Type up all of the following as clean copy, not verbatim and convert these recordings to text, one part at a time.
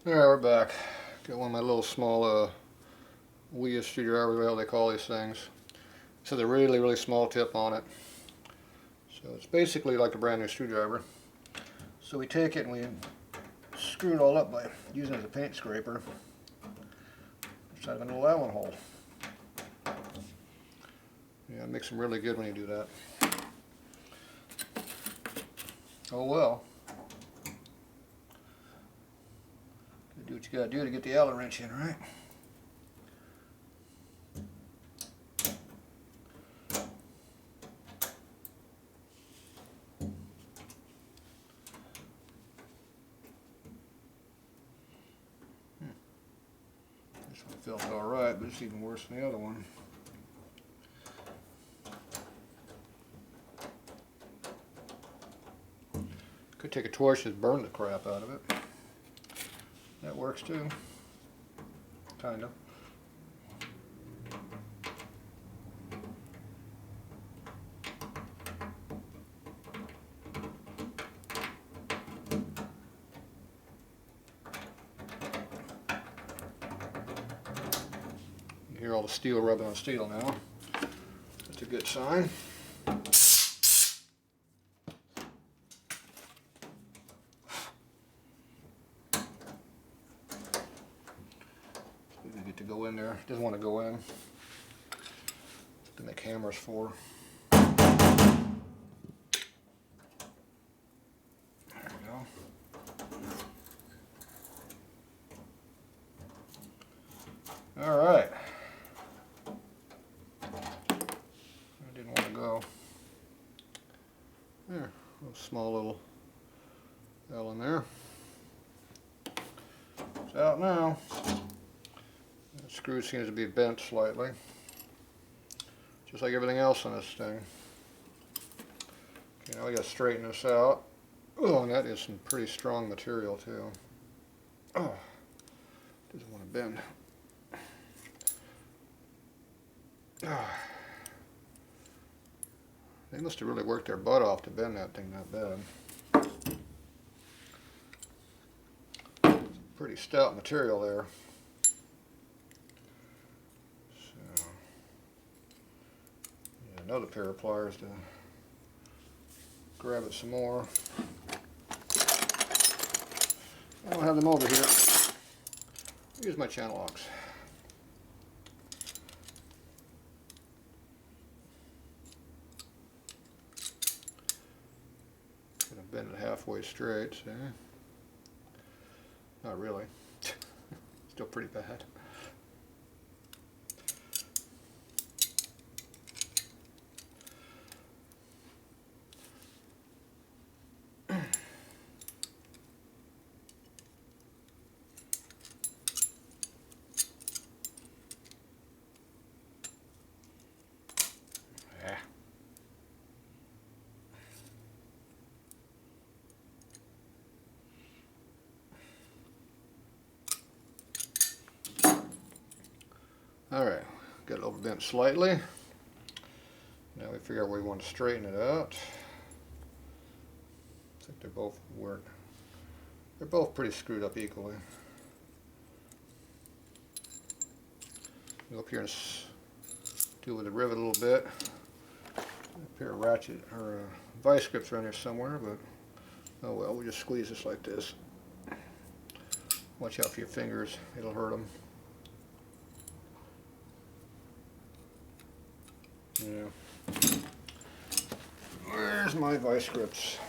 Alright, we're back. Got one of my little small Hoodies screwdrivers, whatever they call these things. So they're really small tip on it. So it's basically like a brand new screwdriver. So we take it and we screw it all up by using it as a paint scraper. Inside of a little Allen hole. Yeah, it makes them really good when you do that. Oh well. Do what you gotta do to get the Allen wrench in, right? This one feels alright, but it's even worse than the other one. Could take a torch and burn the crap out of it. That works too. Kind of. You hear all the steel rubbing on steel now. That's a good sign. Didn't get to go in there. Doesn't want to go in. That's what they make hammers for. There we go. All right. I didn't want to go. There, a small little L in there. It's out now. The screw seems to be bent slightly, just like everything else on this thing. Okay, now we got to straighten this out. Oh, and that is some pretty strong material too. Oh, doesn't want to bend. Oh. They must have really worked their butt off to bend that thing that bad. Pretty stout material there. So, yeah, another pair of pliers to grab it some more. I don't have them over here. Use my channel locks. Gonna bend it halfway straight, see? Not really. Still pretty bad. Yeah. Alright, got it overbent slightly. Now we figure out where we want to straighten it out. I think they both work. They're both pretty screwed up equally. Go up here and do with the rivet a little bit. A pair of ratchet or vice grips around here somewhere, but oh well, we just squeeze this like this. Watch out for your fingers, it'll hurt them. Yeah. Where's my vice grips?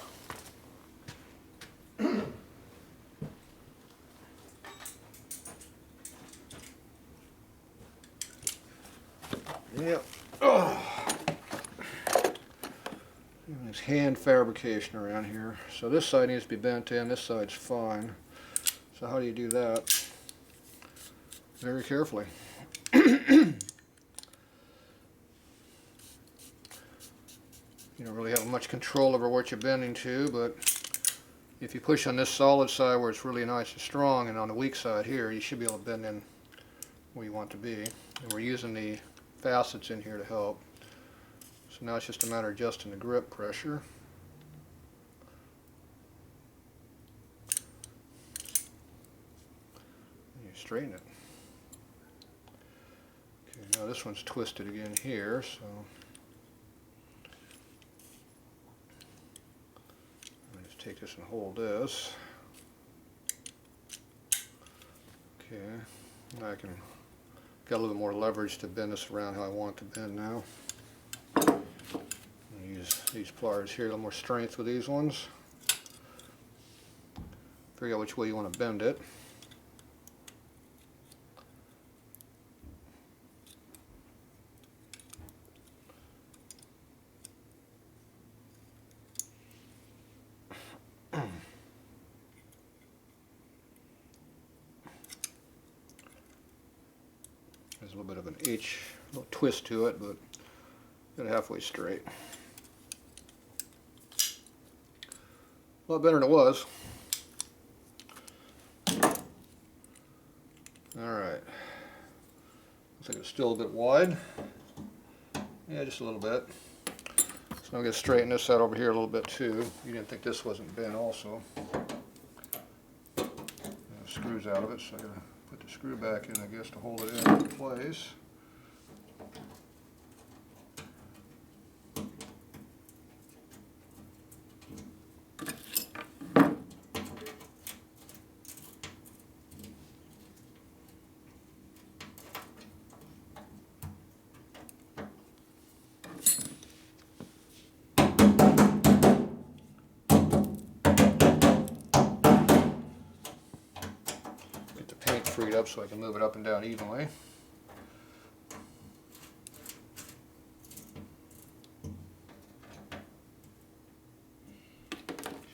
Yep. Oh. There's hand fabrication around here. So this side needs to be bent in, this side's fine. So how do you do that? Very carefully. You don't really have much control over what you're bending to, but if you push on this solid side where it's really nice and strong, and on the weak side here, you should be able to bend in where you want to be. And we're using the facets in here to help. So now it's just a matter of adjusting the grip pressure. straighten it. Okay, now this one's twisted again here, so I'll just take this and hold this. Okay, now I can got a little more leverage to bend this around how I want to bend now. Use these pliers here, a little more strength with these ones. Figure out which way you want to bend it. There's a little bit of an H, a little twist to it, but got it halfway straight. A lot better than it was. Alright. Looks like it's still a bit wide. Yeah, just a little bit. So I'm going to straighten this out over here a little bit too. You didn't think this wasn't bent also. Screws out of it, so I got to put the screw back in, I guess, to hold it in place. Freed up so I can move it up and down evenly.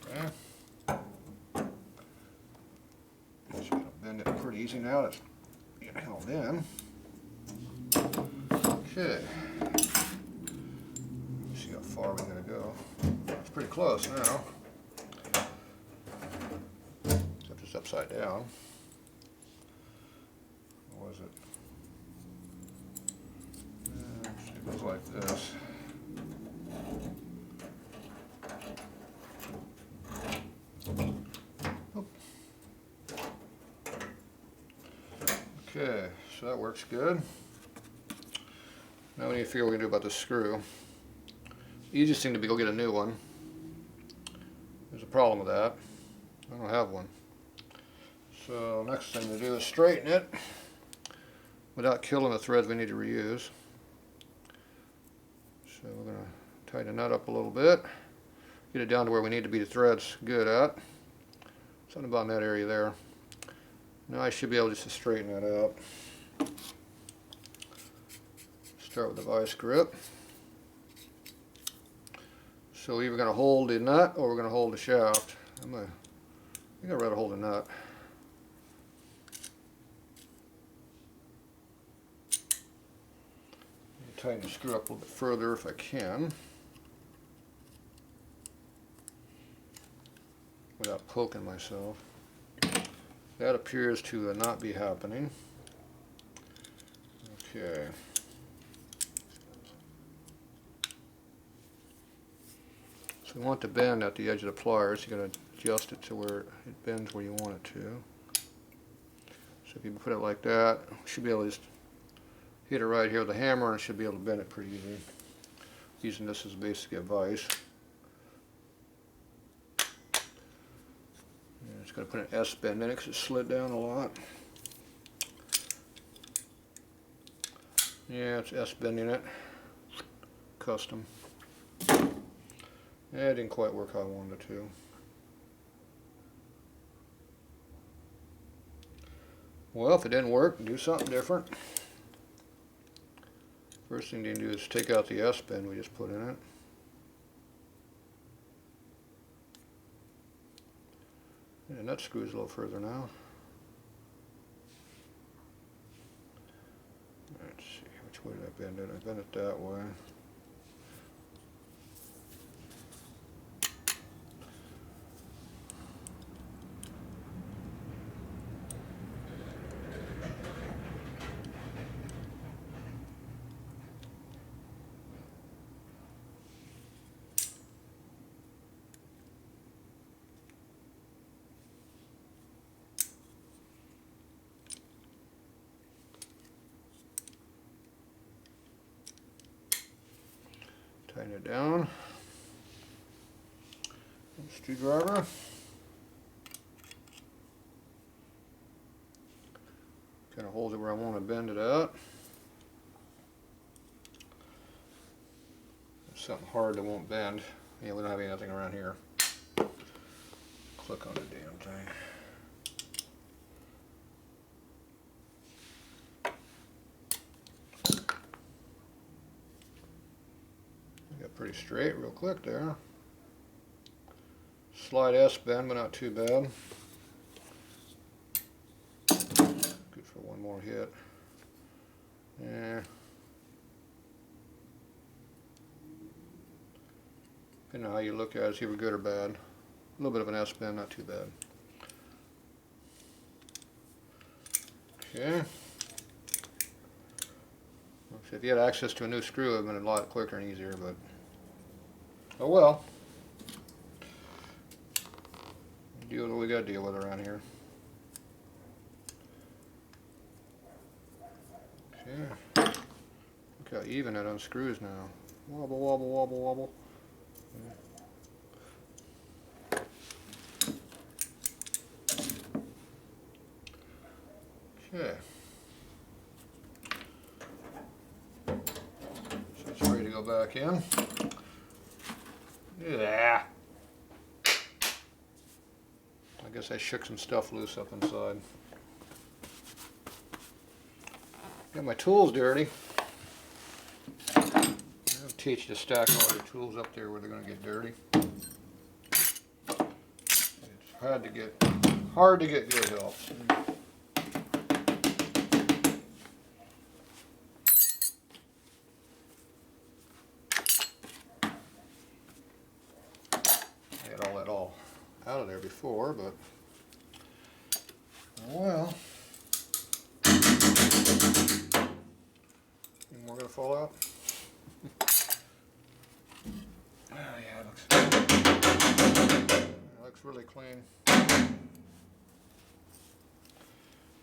Okay. Just gonna bend it pretty easy now. It's getting held in. Okay. Let's see how far we're gonna go. It's pretty close now. Except it's upside down. Was it? It goes like this. Oh. Okay, so that works good. Now we need to figure what we're going to do about the screw. The easiest thing to be go get a new one. There's a problem with that. I don't have one. So next thing to do is straighten it without killing the threads we need to reuse. So we're going to tighten the nut up a little bit, get it down to where we need to be the threads good at. Something about in that area there. Now I should be able just to straighten that out. Start with the vice grip. So we're either going to hold the nut or we're going to hold the shaft. I think I'd rather hold the nut. Tighten the screw up a little bit further if I can, without poking myself. That appears to not be happening. Okay. So we want to bend at the edge of the pliers. You're going to adjust it to where it bends where you want it to. So if you put it like that, you should be able to just hit it right here with a hammer and should be able to bend it pretty easy. Using this as basically a vise. Yeah, it's going to put an S bend in it because it slid down a lot. Yeah, it's S bending it. Custom. Yeah, it didn't quite work how I wanted it to. Well, if it didn't work, do something different. First thing you do is take out the S bend we just put in it. And that screws a little further now. Let's see, which way did I bend it? I bent it that way. bend it down. Screwdriver. Kind of holds it where I want to bend it at. There's something hard that won't bend. Yeah, we don't have anything around here. Click on the damn thing. Got pretty straight, real quick there. Slight S bend, but not too bad. Good for one more hit. Yeah. Depending on how you look at it, see if we're good or bad. A little bit of an S bend, not too bad. Okay. If you had access to a new screw, it would have been a lot quicker and easier, but oh well. Deal with what we got to deal with around here. Okay. Look how even it unscrews now. Wobble, wobble, wobble, wobble. Okay. So it's ready to go back in. Yeah. I guess I shook some stuff loose up inside. Got my tools dirty. I'll teach you to stack all your tools up there where they're going to get dirty. It's hard to get good helps. I had all that all out of there before, but well, any more gonna fall out? Oh yeah, it looks really clean.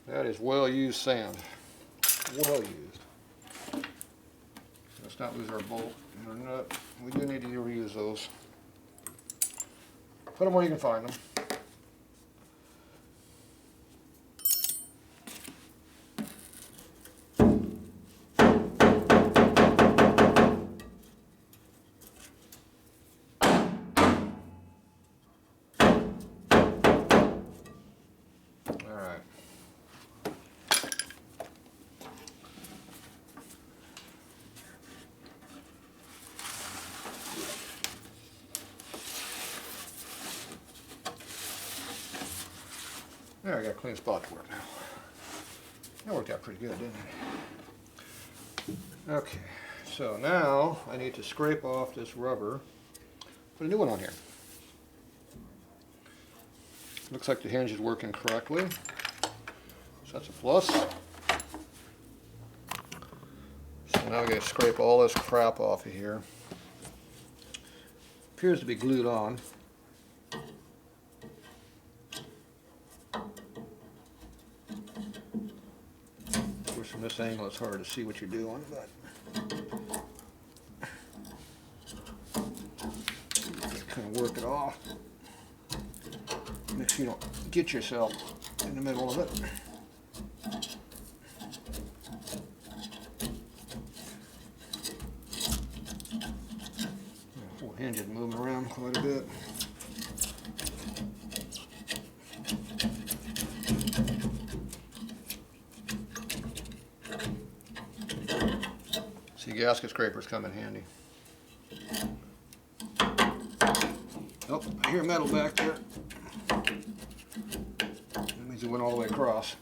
That is well used sand. Well used. Let's not lose our bolt and our nut. We do need to reuse those. Put them where you can find them. All right. There, I got a clean spot to work now. That worked out pretty good, didn't it? Okay, so now I need to scrape off this rubber, put a new one on here. Looks like the hinge is working correctly, so that's a plus. So now we got to scrape all this crap off of here. Appears to be glued on. From this angle it's hard to see what you're doing, but just kind of work it off. Make sure you don't get yourself in the middle of it. The whole hinge is moving around quite a bit. See, gasket scrapers come in handy. Oh, I hear metal back there. That means it went all the way across.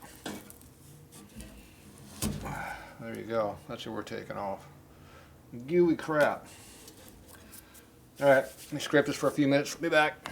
There you go. That's what we're taking off. Gooey crap. Alright, let me scrape this for a few minutes. Be back.